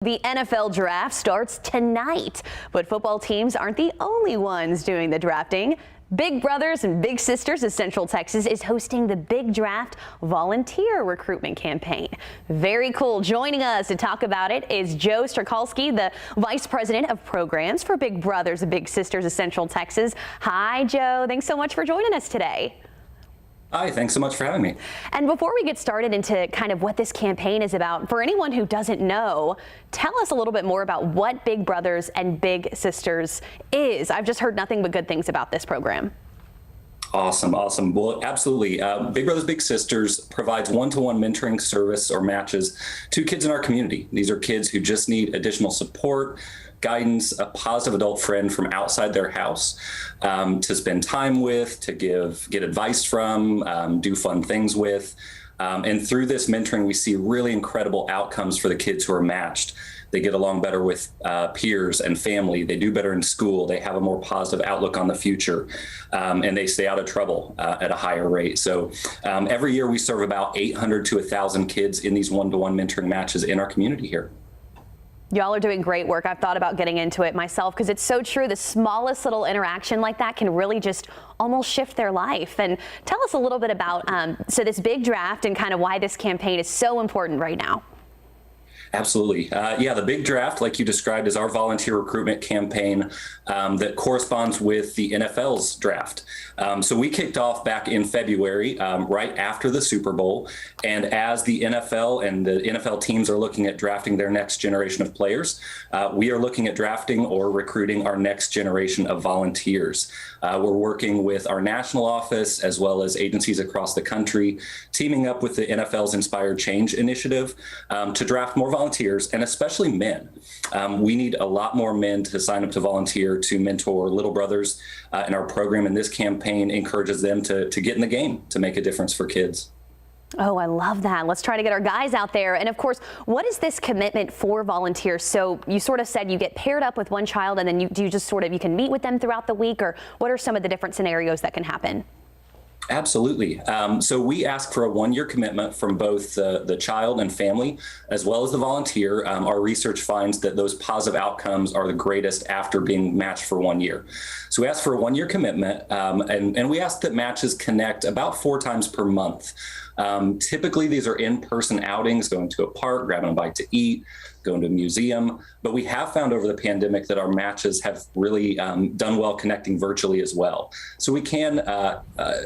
The NFL draft starts tonight, but football teams aren't the only ones doing the drafting. Big Brothers and Big Sisters of Central Texas is hosting the Big Draft volunteer recruitment campaign. Very cool. Joining us to talk about it is Joe Strychalski, the Vice President of Programs for Big Brothers and Big Sisters of Central Texas. Hi, Joe. Thanks so much for joining us today. Hi, thanks so much for having me. And before we get started into kind of what this campaign is about, for anyone who doesn't know, tell us a little bit more about what Big Brothers and Big Sisters is. I've just heard nothing but good things about this program. Awesome. Well, absolutely. Big Brothers Big Sisters provides one-to-one mentoring service or matches to kids in our community. These are kids who just need additional support, guidance, a positive adult friend from outside their house to spend time with, to get advice from, do fun things with. And through this mentoring, we see really incredible outcomes for the kids who are matched. They get along better with peers and family. They do better in school. They have a more positive outlook on the future, and they stay out of trouble at a higher rate. So every year we serve about 800 to 1,000 kids in these one-to-one mentoring matches in our community here. Y'all are doing great work. I've thought about getting into it myself because it's so true. The smallest little interaction like that can really just almost shift their life. And tell us a little bit about so this big draft and kind of why this campaign is so important right now. Absolutely. Yeah, the Big Draft, like you described, is our volunteer recruitment campaign that corresponds with the NFL's draft. So we kicked off back in February, right after the Super Bowl. And as the NFL and the NFL teams are looking at drafting their next generation of players, we are looking at drafting or recruiting our next generation of volunteers. We're working with our national office as well as agencies across the country, teaming up with the NFL's Inspired Change initiative to draft more volunteers, and especially men. We need a lot more men to sign up to volunteer to mentor little brothers in our program, and this campaign encourages them to get in the game to make a difference for kids. Oh, I love that. Let's try to get our guys out there. And of course, what is this commitment for volunteers? So you sort of said you get paired up with one child and then you can meet with them throughout the week, or what are some of the different scenarios that can happen? Absolutely. So we ask for a one-year commitment from both the child and family, as well as the volunteer. Our research finds that those positive outcomes are the greatest after being matched for 1 year. So we ask for a one-year commitment, and we ask that matches connect about 4 times per month. Typically, these are in-person outings, going to a park, grabbing a bite to eat, going to a museum. But we have found over the pandemic that our matches have really done well connecting virtually as well. So we can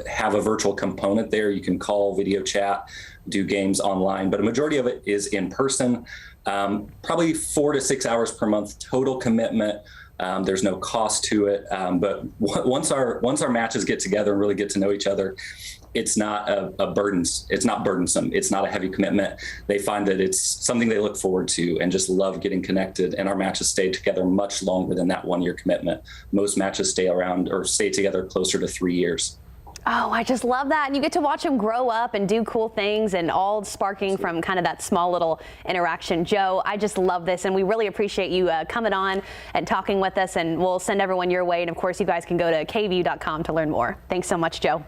have a virtual component there. You can call, video chat, do games online, but a majority of it is in person. Probably 4 to 6 hours per month total commitment. There's no cost to it, but once our matches get together and really get to know each other, it's not a burden. It's not burdensome. It's not a heavy commitment. They find that it's something they look forward to and just love getting connected. And our matches stay together much longer than that 1 year commitment. Most matches stay together closer to 3 years. Oh, I just love that. And you get to watch them grow up and do cool things, and all sparking from kind of that small little interaction. Joe, I just love this, and we really appreciate you coming on and talking with us, and we'll send everyone your way. And of course, you guys can go to KVUE.com to learn more. Thanks so much, Joe.